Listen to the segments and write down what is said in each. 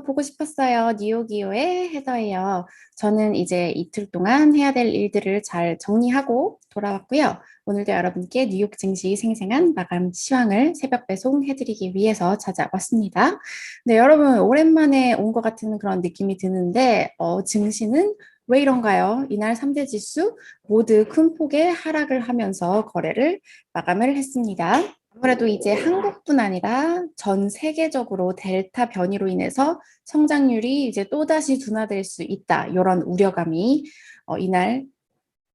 보고 싶었어요. 뉴욕이요의 헤더예요. 저는 이제 이틀 동안 해야 될 일들을 잘 정리하고 돌아왔고요. 오늘도 여러분께 뉴욕 증시 생생한 마감 시황을 새벽 배송해드리기 위해서 찾아왔습니다. 네, 여러분 오랜만에 온 것 같은 그런 느낌이 드는데 증시는 왜 이런가요? 이날 3대 지수 모두 큰 폭의 하락을 하면서 거래를 마감을 했습니다. 아무래도 이제 한국뿐 아니라 전 세계적으로 델타 변이로 인해서 성장률이 이제 또다시 둔화될 수 있다. 이런 우려감이 이날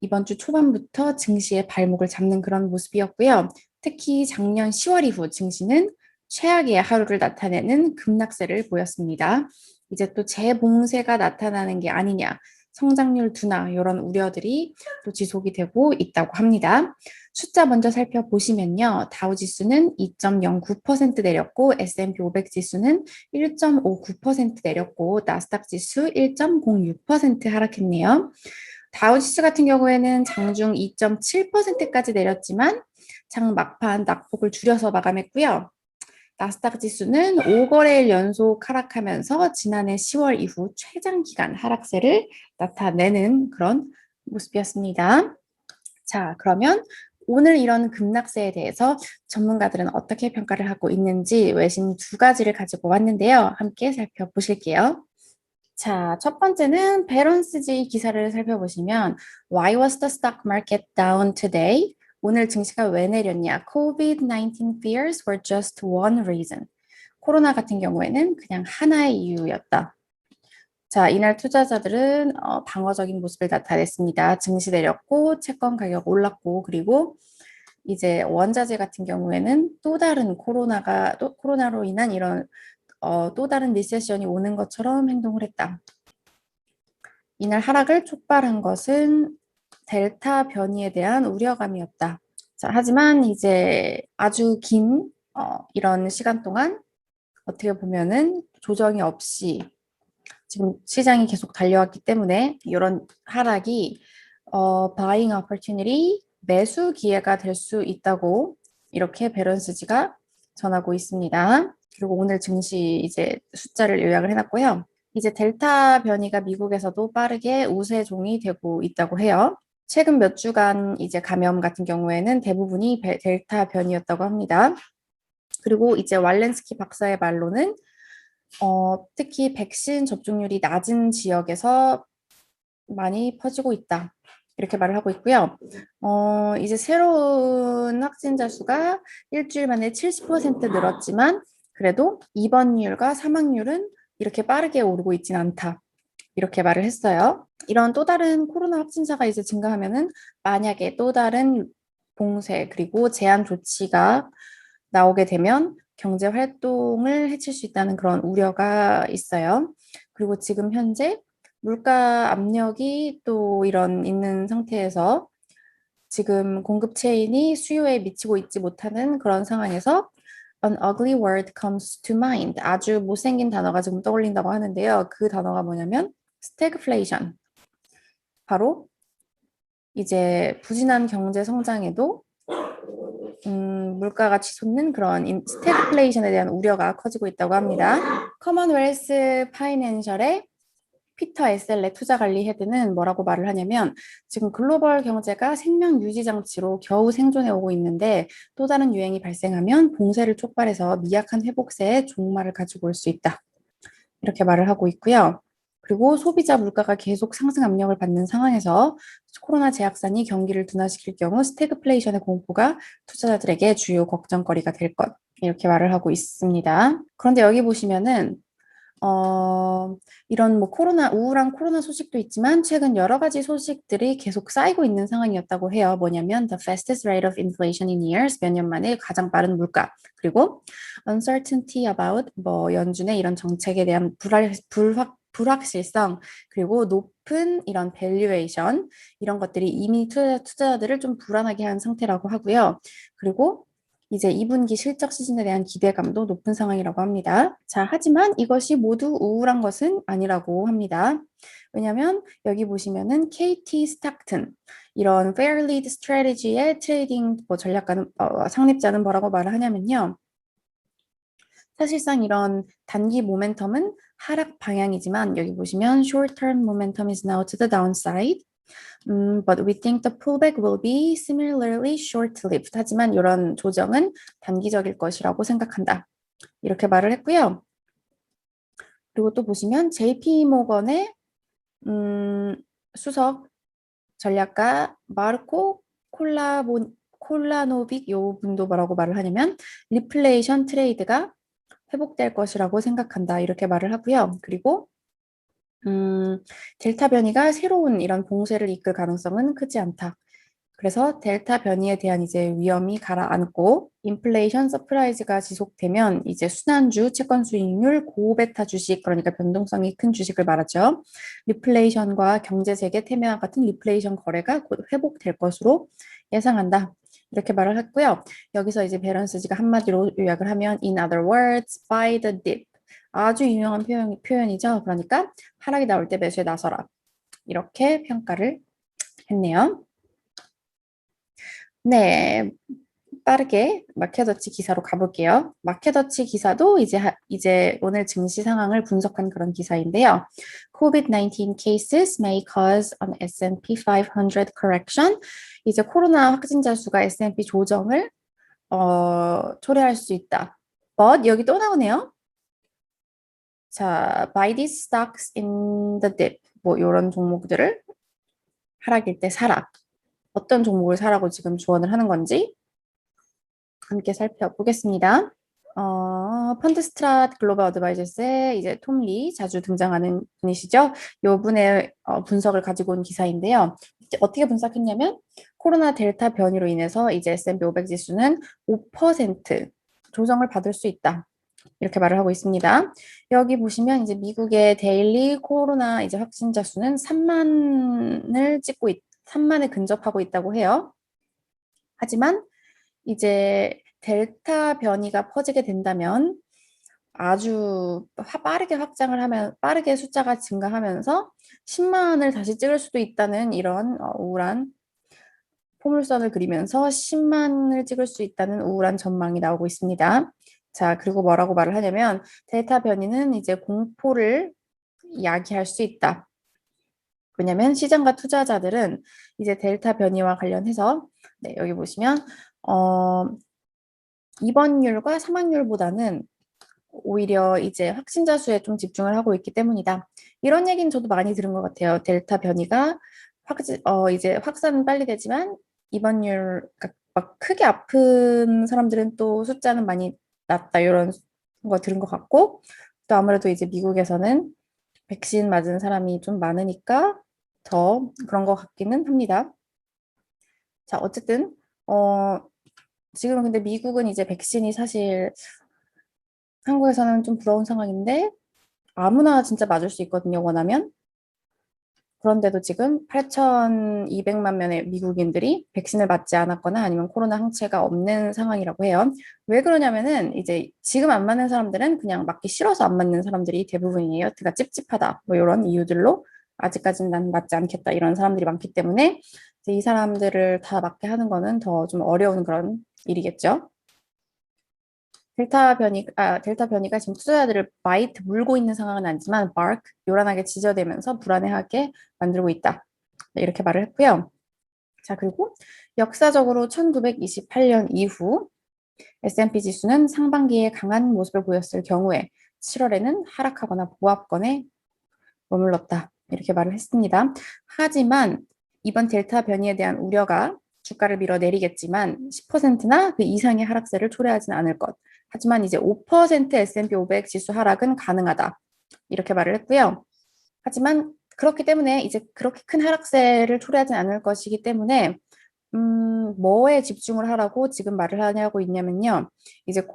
이번 주 초반부터 증시의 발목을 잡는 그런 모습이었고요. 특히 작년 10월 이후 증시는 최악의 하루를 나타내는 급락세를 보였습니다. 이제 또 재봉쇄가 나타나는 게 아니냐, 성장률 둔화 이런 우려들이 또 지속이 되고 있다고 합니다. 숫자 먼저 살펴보시면요. 다우지수는 2.09% 내렸고 S&P 500 지수는 1.59% 내렸고 나스닥 지수 1.06% 하락했네요. 다우지수 같은 경우에는 장중 2.7%까지 내렸지만 장 막판 낙폭을 줄여서 마감했고요. 나스닥 지수는 5거래일 연속 하락하면서 지난해 10월 이후 최장기간 하락세를 나타내는 그런 모습이었습니다. 자, 그러면 오늘 이런 급락세에 대해서 전문가들은 어떻게 평가를 하고 있는지 외신 두 가지를 가지고 왔는데요. 함께 살펴보실게요. 자, 첫 번째는 베런스지 기사를 살펴보시면 Why was the stock market down today? 오늘 증시가 왜 내렸냐? COVID-19 fears were just one reason. 코로나 같은 경우에는 그냥 하나의 이유였다. 자, 이날 투자자들은 방어적인 모습을 나타냈습니다. 증시 내렸고 채권 가격 올랐고 그리고 이제 원자재 같은 경우에는 또 다른 코로나로 인한 이런 또 다른 리세션이 오는 것처럼 행동을 했다. 이날 하락을 촉발한 것은 델타 변이에 대한 우려감이었다. 자, 하지만 이제 아주 긴 이런 시간 동안 어떻게 보면은 조정이 없이 지금 시장이 계속 달려왔기 때문에 이런 하락이 buying opportunity, 매수 기회가 될 수 있다고 이렇게 베런스지가 전하고 있습니다. 그리고 오늘 증시 이제 숫자를 요약을 해놨고요. 이제 델타 변이가 미국에서도 빠르게 우세종이 되고 있다고 해요. 최근 몇 주간 이제 감염 같은 경우에는 대부분이 델타 변이였다고 합니다. 그리고 이제 왈렌스키 박사의 말로는 특히 백신 접종률이 낮은 지역에서 많이 퍼지고 있다. 이렇게 말을 하고 있고요. 이제 새로운 확진자 수가 일주일 만에 70% 늘었지만 그래도 입원율과 사망률은 이렇게 빠르게 오르고 있진 않다. 이렇게 말을 했어요. 이런 또 다른 코로나 확진자가 이제 증가하면은 만약에 또 다른 봉쇄 그리고 제한 조치가 나오게 되면 경제 활동을 해칠 수 있다는 그런 우려가 있어요. 그리고 지금 현재 물가 압력이 또 이런 있는 상태에서 지금 공급 체인이 수요에 미치고 있지 못하는 그런 상황에서 An ugly word comes to mind. 아주 못생긴 단어가 지금 떠올린다고 하는데요. 그 단어가 뭐냐면 stagflation. 바로 이제 부진한 경제 성장에도 물가가 치솟는 그런 스태그플레이션에 대한 우려가 커지고 있다고 합니다. 커먼웰스 파이낸셜의 피터 에셀레 투자관리 헤드는 뭐라고 말을 하냐면 지금 글로벌 경제가 생명 유지 장치로 겨우 생존해 오고 있는데 또 다른 유행이 발생하면 봉쇄를 촉발해서 미약한 회복세에 종말을 가지고 올 수 있다. 이렇게 말을 하고 있고요. 그리고 소비자 물가가 계속 상승 압력을 받는 상황에서 코로나 제약산이 경기를 둔화시킬 경우 스태그플레이션의 공포가 투자자들에게 주요 걱정거리가 될 것. 이렇게 말을 하고 있습니다. 그런데 여기 보시면은 이런 뭐 우울한 코로나 소식도 있지만 최근 여러 가지 소식들이 계속 쌓이고 있는 상황이었다고 해요. 뭐냐면 the fastest rate of inflation in years, 몇 년 만에 가장 빠른 물가. 그리고 uncertainty about 뭐 연준의 이런 정책에 대한 불확실성, 그리고 높은 이런 밸류에이션, 이런 것들이 이미 투자자들을 좀 불안하게 한 상태라고 하고요. 그리고 이제 2분기 실적 시즌에 대한 기대감도 높은 상황이라고 합니다. 자, 하지만 이것이 모두 우울한 것은 아니라고 합니다. 왜냐하면 여기 보시면은 KT 스탁튼 이런 Fairlead Strategy의 트레이딩 전략가는 상립자는 뭐라고 말을 하냐면요. 사실상 이런 단기 모멘텀은 하락 방향이지만 여기 보시면 short-term momentum is now to the downside. But we think the pullback will be similarly short-lived. 하지만 이런 조정은 단기적일 것이라고 생각한다. 이렇게 말을 했고요. 그리고 또 보시면 JP 모건의 수석 전략가 마르코 콜라노빅 요 분도 뭐라고 말을 하냐면 리플레이션 트레이드가 회복될 것이라고 생각한다. 이렇게 말을 하고요. 그리고 델타 변이가 새로운 이런 봉쇄를 이끌 가능성은 크지 않다. 그래서 델타 변이에 대한 이제 위험이 가라앉고 인플레이션 서프라이즈가 지속되면 이제 순환주, 채권 수익률, 고베타 주식, 그러니까 변동성이 큰 주식을 말하죠. 리플레이션과 경제 재개 태매와 같은 리플레이션 거래가 곧 회복될 것으로 예상한다. 이렇게 말을 했고요. 여기서 이제 베런스지가 한마디로 요약을 하면 in other words, buy the dip. 아주 유명한 표현이죠. 그러니까 하락이 나올 때 매수에 나서라. 이렇게 평가를 했네요. 네, 빠르게 마켓워치 기사로 가볼게요. 마켓워치 기사도 이제 오늘 증시 상황을 분석한 그런 기사인데요. COVID-19 cases may cause an S&P 500 correction. 이제 코로나 확진자 수가 S&P 조정을 초래할 수 있다. But 여기 또 나오네요. 자, buy these stocks in the dip. 뭐 이런 종목들을 하락일 때 사라. 어떤 종목을 사라고 지금 조언을 하는 건지 함께 살펴보겠습니다. 펀드스트랏 글로벌 어드바이저스의 이제 톰 리 자주 등장하는 분이시죠. 이 분의 분석을 가지고 온 기사인데요. 어떻게 분석했냐면 코로나 델타 변이로 인해서 이제 S&P 500 지수는 5% 조정을 받을 수 있다. 이렇게 말을 하고 있습니다. 여기 보시면 이제 미국의 데일리 코로나 이제 확진자 수는 3만에 근접하고 있다고 해요. 하지만 이제 델타 변이가 퍼지게 된다면 아주 빠르게 확장을 하면 빠르게 숫자가 증가하면서 10만을 다시 찍을 수도 있다는 이런 우울한 포물선을 그리면서 10만을 찍을 수 있다는 우울한 전망이 나오고 있습니다. 자, 그리고 뭐라고 말을 하냐면 델타 변이는 이제 공포를 야기할 수 있다. 왜냐면 시장과 투자자들은 이제 델타 변이와 관련해서 네, 여기 보시면 입원율과 사망률보다는 오히려 이제 확진자 수에 좀 집중을 하고 있기 때문이다. 이런 얘기는 저도 많이 들은 것 같아요. 델타 변이가 이제 확산은 빨리 되지만 입원율, 그러니까 막 크게 아픈 사람들은 또 숫자는 많이 낮다. 이런 거 들은 것 같고, 또 아무래도 이제 미국에서는 백신 맞은 사람이 좀 많으니까 더 그런 것 같기는 합니다. 자, 어쨌든, 지금 근데 미국은 이제 백신이 사실 한국에서는 좀 부러운 상황인데 아무나 진짜 맞을 수 있거든요, 원하면. 그런데도 지금 8,200만 명의 미국인들이 백신을 맞지 않았거나 아니면 코로나 항체가 없는 상황이라고 해요. 왜 그러냐면은 이제 지금 안 맞는 사람들은 그냥 맞기 싫어서 안 맞는 사람들이 대부분이에요. 그가 찝찝하다. 뭐 이런 이유들로 아직까지는 난 맞지 않겠다. 이런 사람들이 많기 때문에 이제 이 사람들을 다 맞게 하는 거는 더 좀 어려운 그런 일이겠죠. 델타 변이가 지금 투자자들을 바이트 물고 있는 상황은 아니지만 bark 요란하게 지저대면서 불안해하게 만들고 있다. 네, 이렇게 말을 했고요. 자, 그리고 역사적으로 1928년 이후 S&P 지수는 상반기에 강한 모습을 보였을 경우에 7월에는 하락하거나 보합권에 머물렀다. 이렇게 말을 했습니다. 하지만 이번 델타 변이에 대한 우려가 주가를 밀어내리겠지만 10%나 그 이상의 하락세를 초래하지는 않을 것. 하지만 이제 5% S&P 500 지수 하락은 가능하다. 이렇게 말을 했고요. 하지만 그렇기 때문에 이제 그렇게 큰 하락세를 초래하지는 않을 것이기 때문에 뭐에 집중을 하라고 지금 말을 하냐고 있냐면요. 이제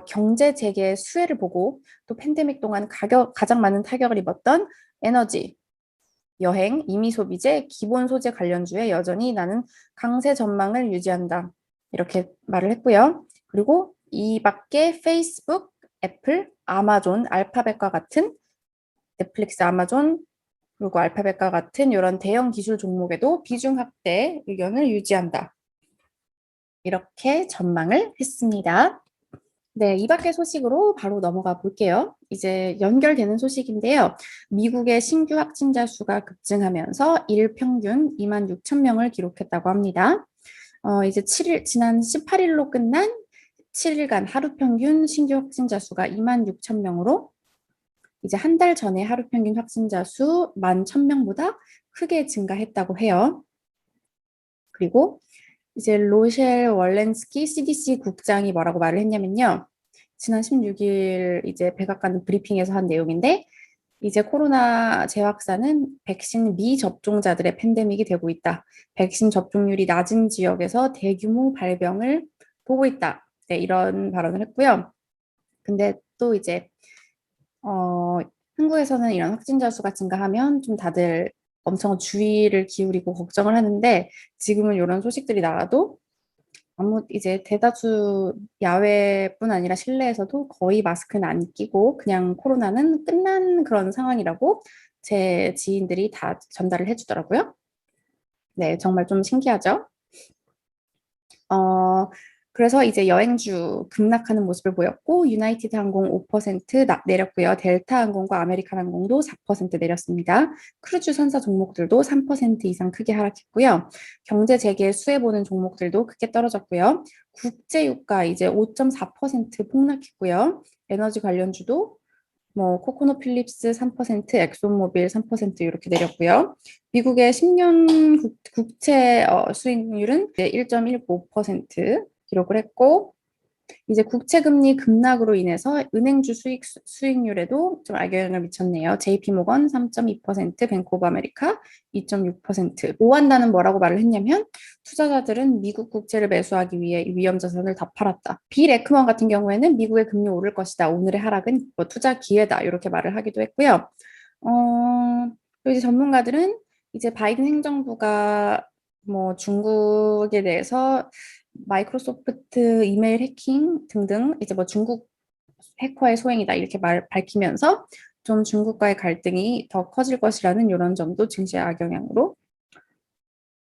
경제 재개 수혜를 보고 또 팬데믹 동안 가장 많은 타격을 입었던 에너지, 여행, 임의 소비재, 기본 소재 관련주에 여전히 나는 강세 전망을 유지한다. 이렇게 말을 했고요. 그리고 이 밖에 페이스북, 애플, 아마존, 알파벳과 같은 넷플릭스, 아마존, 그리고 알파벳과 같은 이런 대형 기술 종목에도 비중 확대 의견을 유지한다. 이렇게 전망을 했습니다. 네, 이 밖의 소식으로 바로 넘어가 볼게요. 이제 연결되는 소식인데요. 미국의 신규 확진자 수가 급증하면서 일 평균 2만 6천 명을 기록했다고 합니다. 이제 지난 18일로 끝난 7일간 하루 평균 신규 확진자 수가 2만 6천 명으로 이제 한 달 전에 하루 평균 확진자 수 1만 1,000명보다 크게 증가했다고 해요. 그리고 이제 로셸 월렌스키 CDC 국장이 뭐라고 말을 했냐면요. 지난 16일 이제 백악관 브리핑에서 한 내용인데 이제 코로나 재확산은 백신 미접종자들의 팬데믹이 되고 있다. 백신 접종률이 낮은 지역에서 대규모 발병을 보고 있다. 네, 이런 발언을 했고요. 근데 또 이제 한국에서는 이런 확진자 수가 증가하면 좀 다들 엄청 주의를 기울이고 걱정을 하는데 지금은 이런 소식들이 나와도 아무 이제 대다수 야외뿐 아니라 실내에서도 거의 마스크는 안 끼고 그냥 코로나는 끝난 그런 상황이라고 제 지인들이 다 전달을 해주더라고요. 네, 정말 좀 신기하죠? 어, 그래서 이제 여행주 급락하는 모습을 보였고, 유나이티드 항공 5% 내렸고요. 델타 항공과 아메리칸 항공도 4% 내렸습니다. 크루즈 선사 종목들도 3% 이상 크게 하락했고요. 경제 재개 수혜 보는 종목들도 크게 떨어졌고요. 국제 유가 이제 5.4% 폭락했고요. 에너지 관련주도 뭐 코코노 필립스 3%, 엑소모빌 3% 이렇게 내렸고요. 미국의 10년 국채 수익률은 1.15% 기록을 했고 이제 국채금리 급락으로 인해서 은행주 수익률에도 좀 악영향을 미쳤네요. JP모건 3.2%, 뱅크 오브 아메리카 2.6%. 보완다는 뭐라고 말을 했냐면 투자자들은 미국 국채를 매수하기 위해 위험 자산을 다 팔았다. 빌 에크먼 같은 경우에는 미국의 금리 오를 것이다. 오늘의 하락은 뭐 투자 기회다. 이렇게 말을 하기도 했고요. 그리고 이제 전문가들은 이제 바이든 행정부가 뭐 중국에 대해서 마이크로소프트 이메일 해킹 등등 이제 뭐 중국 해커의 소행이다 이렇게 밝히면서 좀 중국과의 갈등이 더 커질 것이라는 이런 점도 증시의 악영향으로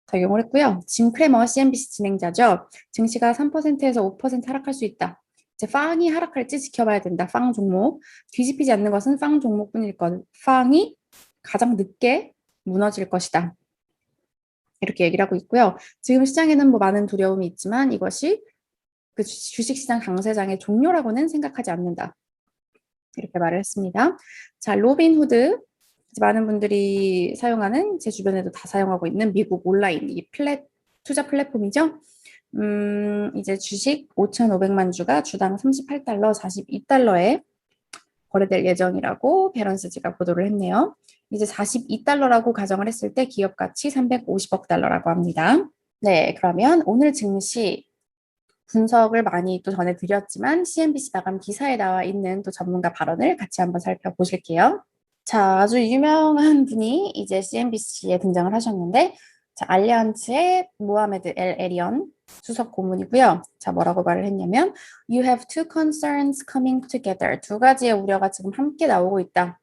작용을 했고요. 짐 크레머 CNBC 진행자죠. 증시가 3%에서 5% 하락할 수 있다. 이제 빵이 하락할지 지켜봐야 된다. 빵 종목. 뒤집히지 않는 것은 빵 종목뿐일 것. 빵이 가장 늦게 무너질 것이다. 이렇게 얘기를 하고 있고요. 지금 시장에는 뭐 많은 두려움이 있지만 이것이 그 주식시장 강세장의 종료라고는 생각하지 않는다. 이렇게 말을 했습니다. 자, 로빈후드. 많은 분들이 사용하는 제 주변에도 다 사용하고 있는 미국 온라인 이 투자 플랫폼이죠. 이제 주식 5,500만 주가 주당 38달러, 42달러에 거래될 예정이라고 베런스지가 보도를 했네요. 이제 42달러라고 가정을 했을 때 기업 가치 350억 달러라고 합니다. 네, 그러면 오늘 증시 분석을 많이 또 전해드렸지만 CNBC 마감 기사에 나와 있는 또 전문가 발언을 같이 한번 살펴보실게요. 자, 아주 유명한 분이 이제 CNBC에 등장을 하셨는데, 자, 알리안츠의 모하메드 엘 에리언 수석 고문이고요. 자, 뭐라고 말을 했냐면, You have two concerns coming together. 두 가지의 우려가 지금 함께 나오고 있다.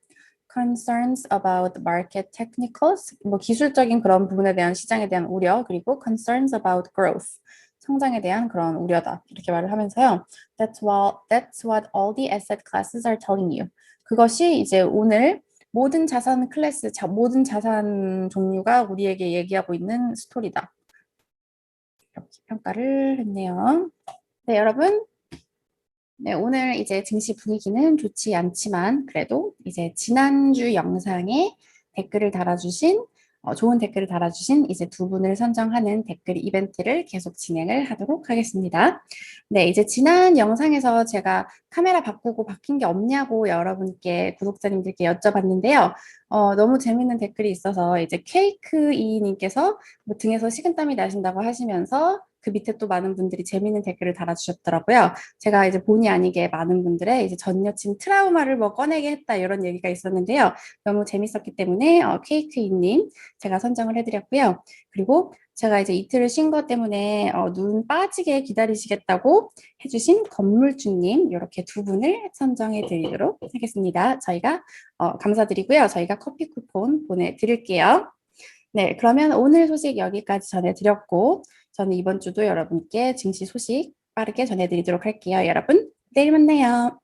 Concerns about market technicals, 뭐 기술적인 그런 부분에 대한 시장에 대한 우려, 그리고 concerns about growth, 성장에 대한 그런 우려다. 이렇게 말을 하면서요. That's what all the asset classes are telling you. 그것이 이제 오늘 모든 자산 클래스, 모든 자산 종류가 우리에게 얘기하고 있는 스토리다. 이렇게 평가를 했네요. 네, 여러분. 네, 오늘 이제 증시 분위기는 좋지 않지만 그래도 이제 지난주 영상에 댓글을 달아주신 좋은 댓글을 달아주신 이제 두 분을 선정하는 댓글 이벤트를 계속 진행을 하도록 하겠습니다. 네, 이제 지난 영상에서 제가 카메라 바꾸고 바뀐 게 없냐고 여러분께 구독자님들께 여쭤봤는데요. 너무 재밌는 댓글이 있어서 이제 케이크이님께서 뭐 등에서 식은땀이 나신다고 하시면서 그 밑에 또 많은 분들이 재밌는 댓글을 달아주셨더라고요. 제가 이제 본의 아니게 많은 분들의 이제 전 여친 트라우마를 뭐 꺼내게 했다 이런 얘기가 있었는데요. 너무 재밌었기 때문에 케이크이님 제가 선정을 해드렸고요. 그리고 제가 이제 이틀을 쉰 것 때문에 눈 빠지게 기다리시겠다고 해주신 건물주님 이렇게 두 분을 선정해 드리도록 하겠습니다. 저희가 감사드리고요. 저희가 커피 쿠폰 보내드릴게요. 네, 그러면 오늘 소식 여기까지 전해드렸고 저는 이번 주도 여러분께 증시 소식 빠르게 전해드리도록 할게요. 여러분 내일 만나요.